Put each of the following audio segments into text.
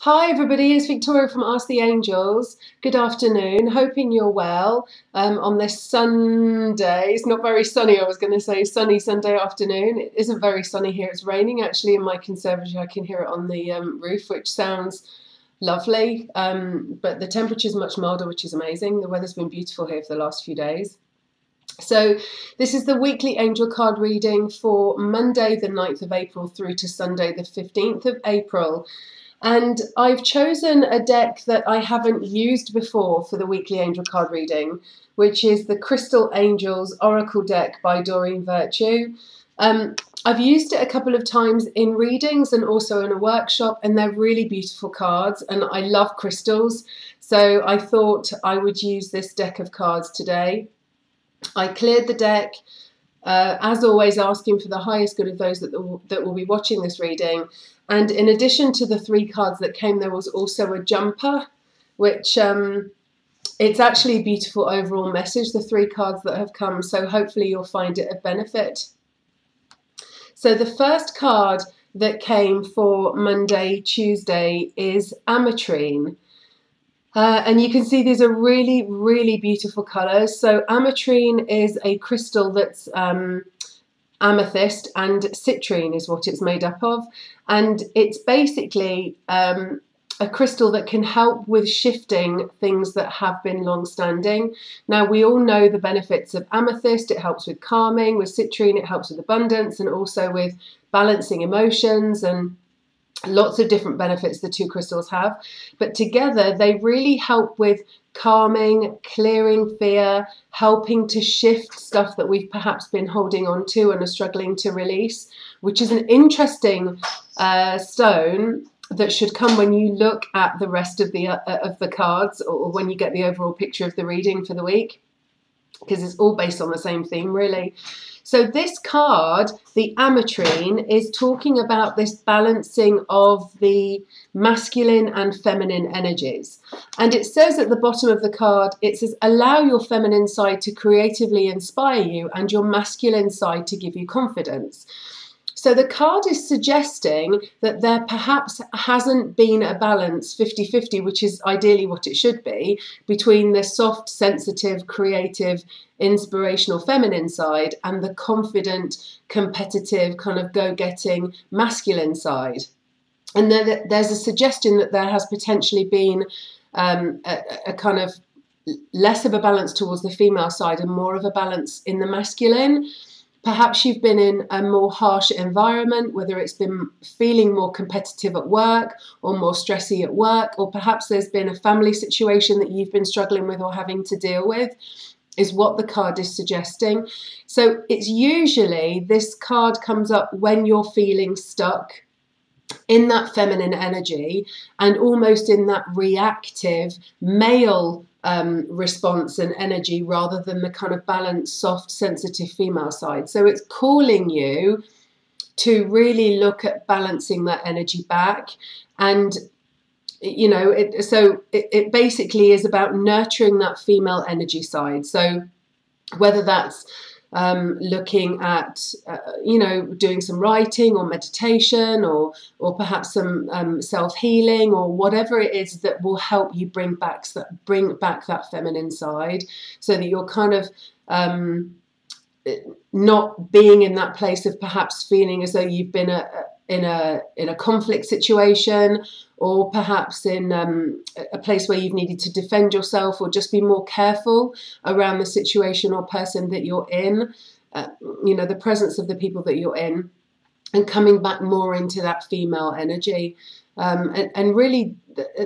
Hi everybody, it's Victoria from Ask the Angels. Good afternoon, hoping you're well on this Sunday. It's not very sunny, I was going to say sunny Sunday afternoon. It isn't very sunny here, it's raining actually in my conservatory. I can hear it on the roof, which sounds lovely, but the temperature is much milder, which is amazing. The weather's been beautiful here for the last few days. So this is the weekly angel card reading for Monday the 9th of April through to Sunday the 15th of April. And I've chosen a deck that I haven't used before for the weekly angel card reading, which is the Crystal Angels Oracle deck by Doreen Virtue. I've used it a couple of times in readings and also in a workshop, and they're really beautiful cards, and I love crystals. So I thought I would use this deck of cards today. I cleared the deck, as always, asking for the highest good of those that will be watching this reading. And in addition to the 3 cards that came, there was also a jumper, which it's actually a beautiful overall message, the 3 cards that have come. So hopefully you'll find it of benefit. So the first card that came for Monday, Tuesday is Ametrine. And you can see these are really, really beautiful colours. So Ametrine is a crystal that's amethyst, and citrine is what it's made up of. And it's basically a crystal that can help with shifting things that have been long-standing. Now, we all know the benefits of amethyst. It helps with calming. With citrine, it helps with abundance and also with balancing emotions, and lots of different benefits the 2 crystals have. But together, they really help with calming, clearing fear, helping to shift stuff that we've perhaps been holding on to and are struggling to release, which is an interesting stone that should come when you look at the rest of the cards, or when you get the overall picture of the reading for the week, because it's all based on the same theme, really. So this card, the Ametrine, is talking about this balancing of the masculine and feminine energies. And it says at the bottom of the card, it says, allow your feminine side to creatively inspire you and your masculine side to give you confidence. So the card is suggesting that there perhaps hasn't been a balance 50-50, which is ideally what it should be, between the soft, sensitive, creative, inspirational feminine side and the confident, competitive, kind of go-getting masculine side. And then there's a suggestion that there has potentially been a kind of less of a balance towards the female side and more of a balance in the masculine. Perhaps you've been in a more harsh environment, whether it's been feeling more competitive at work or more stressy at work, or perhaps there's been a family situation that you've been struggling with or having to deal with, is what the card is suggesting. So it's usually, this card comes up when you're feeling stuck in that feminine energy and almost in that reactive male response and energy, rather than the kind of balanced, soft, sensitive female side. So it's calling you to really look at balancing that energy back. And you know, it basically is about nurturing that female energy side. So whether that's looking at, you know, doing some writing or meditation, or perhaps some self-healing, or whatever it is that will help you bring back that feminine side, so that you're kind of not being in that place of perhaps feeling as though you've been in a conflict situation, or perhaps in a place where you've needed to defend yourself or just be more careful around the situation or person that you're in, you know, the presence of the people that you're in, and coming back more into that female energy. And really,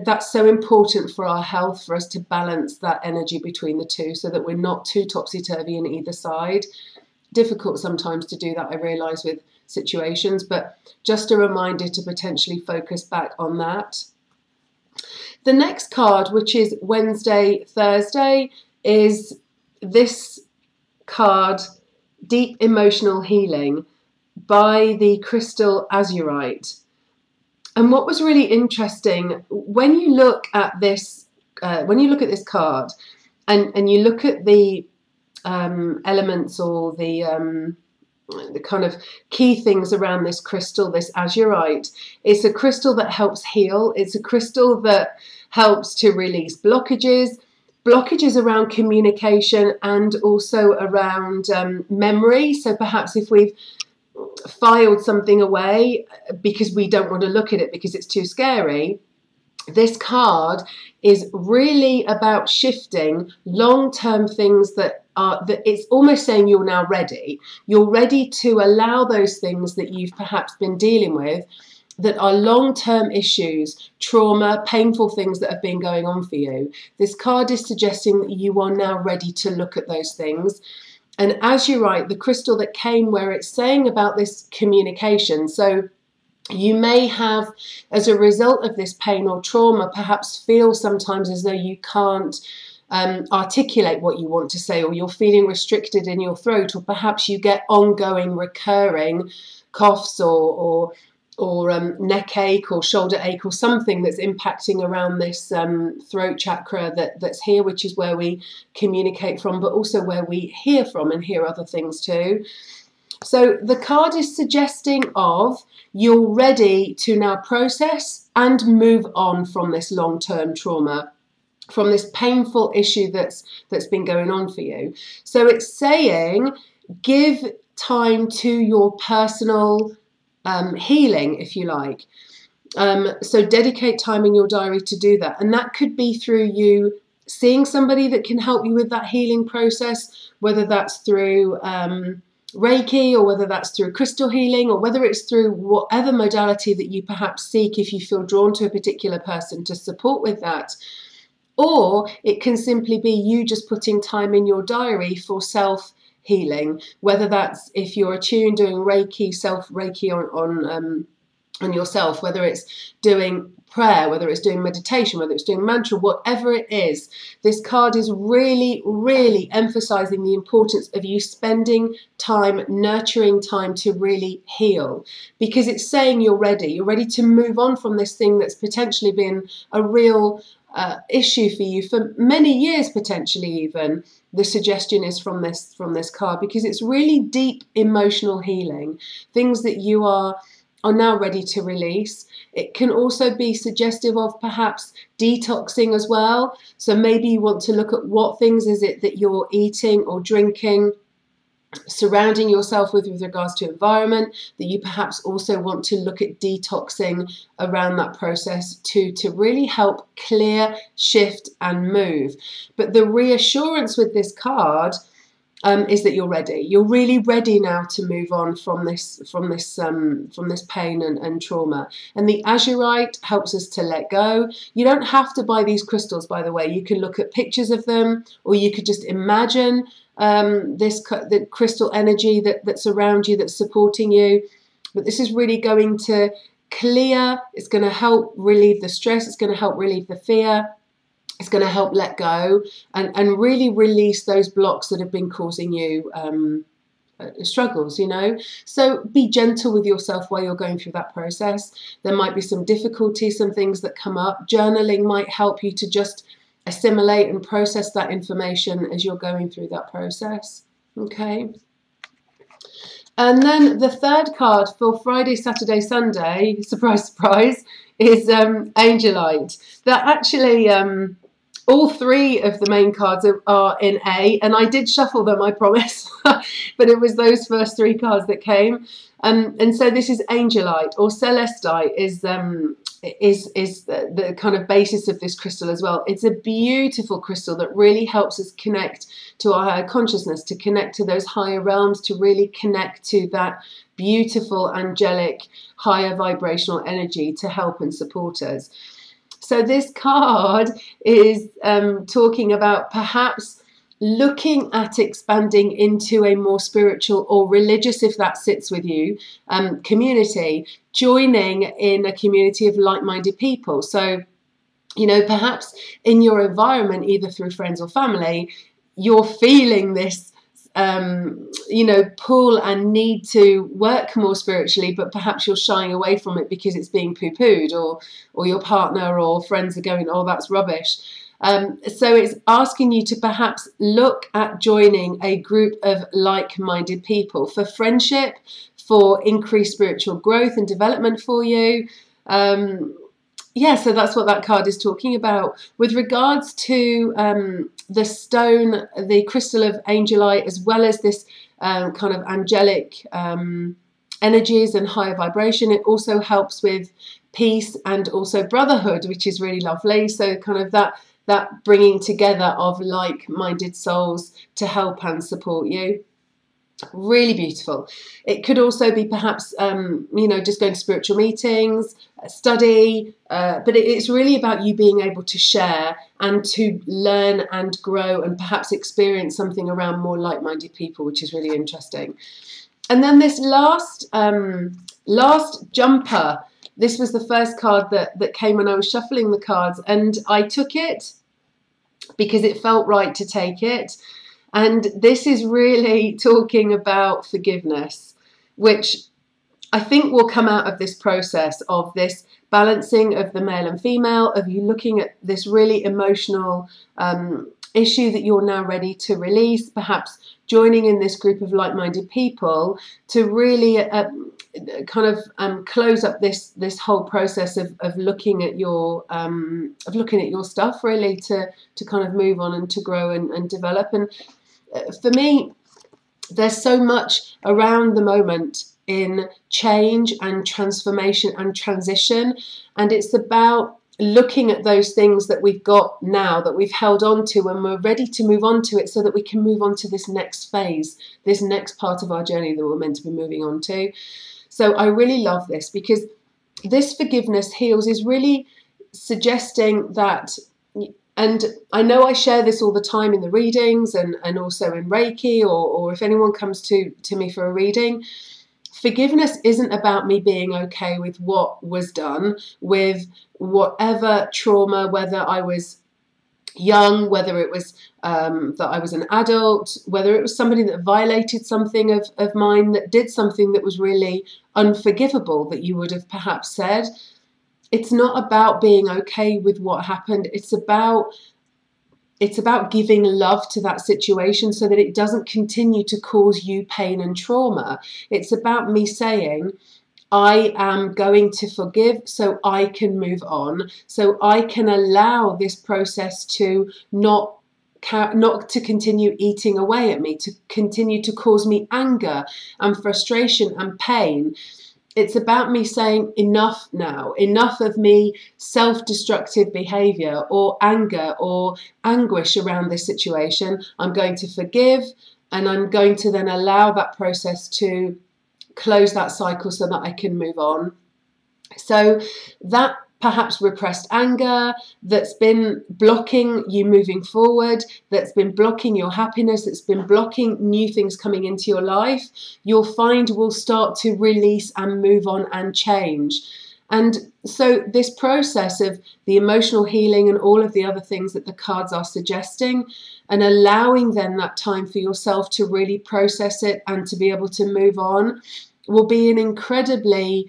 that's so important for our health, for us to balance that energy between the 2, so that we're not too topsy-turvy in either side. Difficult sometimes to do that, I realise, with situations, but just a reminder to potentially focus back on that. The next card, which is Wednesday, Thursday, is this card, Deep Emotional Healing, by the crystal Azurite. And what was really interesting, when you look at this card, and you look at the elements, or the the kind of key things around this crystal, this azurite. It's a crystal that helps heal. It's a crystal that helps to release blockages around communication and also around memory. So perhaps if we've filed something away because we don't want to look at it because it's too scary, this card is really about shifting long-term things that it's almost saying you're now ready. You're ready to allow those things that you've perhaps been dealing with that are long-term issues, trauma, painful things that have been going on for you. This card is suggesting that you are now ready to look at those things. And as you write, the crystal that came where it's saying about this communication. So you may have, as a result of this pain or trauma, perhaps feel sometimes as though you can't articulate what you want to say, or you're feeling restricted in your throat, or perhaps you get ongoing, recurring coughs or neck ache or shoulder ache or something that's impacting around this throat chakra that's here, which is where we communicate from, but also where we hear from and hear other things too. So the card is suggesting of you're ready to now process and move on from this long-term trauma, from this painful issue that's been going on for you. So it's saying give time to your personal healing, if you like. So dedicate time in your diary to do that. And that could be through you seeing somebody that can help you with that healing process, whether that's through Reiki, or whether that's through crystal healing, or whether it's through whatever modality that you perhaps seek if you feel drawn to a particular person to support with that. Or it can simply be you just putting time in your diary for self-healing, whether that's if you're attuned doing Reiki, self-Reiki on yourself, whether it's doing prayer, whether it's doing meditation, whether it's doing mantra, whatever it is. This card is really, really emphasizing the importance of you spending time, nurturing time to really heal, because it's saying you're ready to move on from this thing that's potentially been a real issue for you for many years, potentially even. The suggestion is from this card, because it's really deep emotional healing, things that you are now ready to release. It can also be suggestive of perhaps detoxing as well. So maybe you want to look at what things is it that you're eating or drinking, surrounding yourself with regards to environment, that you perhaps also want to look at detoxing around that process to really help clear, shift and move. But the reassurance with this card is that you're ready. You're really ready now to move on from this pain and trauma. And the azurite helps us to let go. You don't have to buy these crystals, by the way. You can look at pictures of them, or you could just imagine the crystal energy that's around you, that's supporting you. But this is really going to clear. It's going to help relieve the stress. It's going to help relieve the fear. It's going to help let go and really release those blocks that have been causing you struggles, you know. So be gentle with yourself while you're going through that process. There might be some difficulties, some things that come up. Journaling might help you to just assimilate and process that information as you're going through that process. Okay. And then the third card for Friday, Saturday, Sunday, surprise, surprise, is Angelite. That actually, all three of the main cards are in A, and I did shuffle them, I promise, but it was those first three cards that came. And so this is Angelite, or Celestite is the kind of basis of this crystal as well. It's a beautiful crystal that really helps us connect to our higher consciousness, to connect to those higher realms, to really connect to that beautiful, angelic, higher vibrational energy to help and support us. So this card is talking about perhaps looking at expanding into a more spiritual or religious, if that sits with you, community, joining in a community of like-minded people. So, you know, perhaps in your environment, either through friends or family, you're feeling this you know, pull and need to work more spiritually, but perhaps you're shying away from it because it's being poo-pooed, or your partner or friends are going, oh, that's rubbish. So it's asking you to perhaps look at joining a group of like-minded people for friendship, for increased spiritual growth and development for you. Yeah, so that's what that card is talking about. With regards to the stone, the crystal of Angelite, as well as this kind of angelic energies and higher vibration, it also helps with peace and also brotherhood, which is really lovely. So kind of that bringing together of like-minded souls to help and support you. Really beautiful. It could also be perhaps, you know, just going to spiritual meetings, study, but it's really about you being able to share and to learn and grow and perhaps experience something around more like-minded people, which is really interesting. And then this last jumper, this was the first card that came when I was shuffling the cards, and I took it because it felt right to take it. And this is really talking about forgiveness, which I think will come out of this process of this balancing of the male and female, of you looking at this really emotional issue that you're now ready to release, perhaps joining in this group of like-minded people to really kind of close up this whole process of looking at your stuff, really to kind of move on and to grow and develop. And for me, there's so much around the moment in change and transformation and transition, and it's about looking at those things that we've got now, that we've held on to, and we're ready to move on to it so that we can move on to this next phase, this next part of our journey that we're meant to be moving on to. So I really love this, because this forgiveness heals is really suggesting that, and I know I share this all the time in the readings and also in Reiki, or if anyone comes to me for a reading, forgiveness isn't about me being okay with what was done, with whatever trauma, whether I was young, whether it was that I was an adult, whether it was somebody that violated something of mine, that did something that was really unforgivable, that you would have perhaps said. It's not about being okay with what happened. It's about giving love to that situation so that it doesn't continue to cause you pain and trauma. It's about me saying, I am going to forgive so I can move on, so I can allow this process to not to continue eating away at me, to continue to cause me anger and frustration and pain. It's about me saying enough now, enough of me self-destructive behavior or anger or anguish around this situation. I'm going to forgive, and I'm going to then allow that process to close that cycle so that I can move on. So that perhaps repressed anger that's been blocking you moving forward, that's been blocking your happiness, that's been blocking new things coming into your life, you'll find will start to release and move on and change. And so this process of the emotional healing and all of the other things that the cards are suggesting, and allowing then that time for yourself to really process it and to be able to move on, will be an incredibly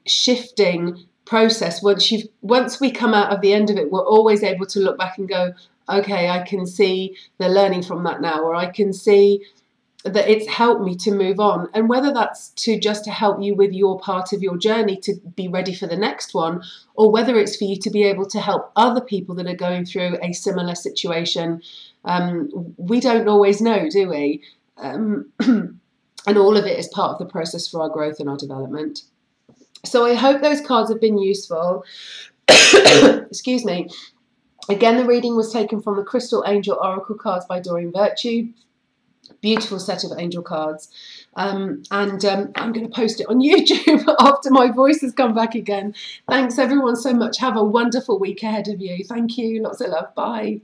shifting process. Once we come out of the end of it, we're always able to look back and go, okay, I can see the learning from that now, or I can see that it's helped me to move on. And whether that's just to help you with your part of your journey to be ready for the next one, or whether it's for you to be able to help other people that are going through a similar situation, we don't always know, do we? And all of it is part of the process for our growth and our development. So I hope those cards have been useful. Excuse me. Again, the reading was taken from the Crystal Angel Oracle cards by Doreen. Beautiful set of angel cards. And I'm going to post it on YouTube after my voice has come back again. Thanks everyone so much. Have a wonderful week ahead of you. Thank you. Lots of love. Bye.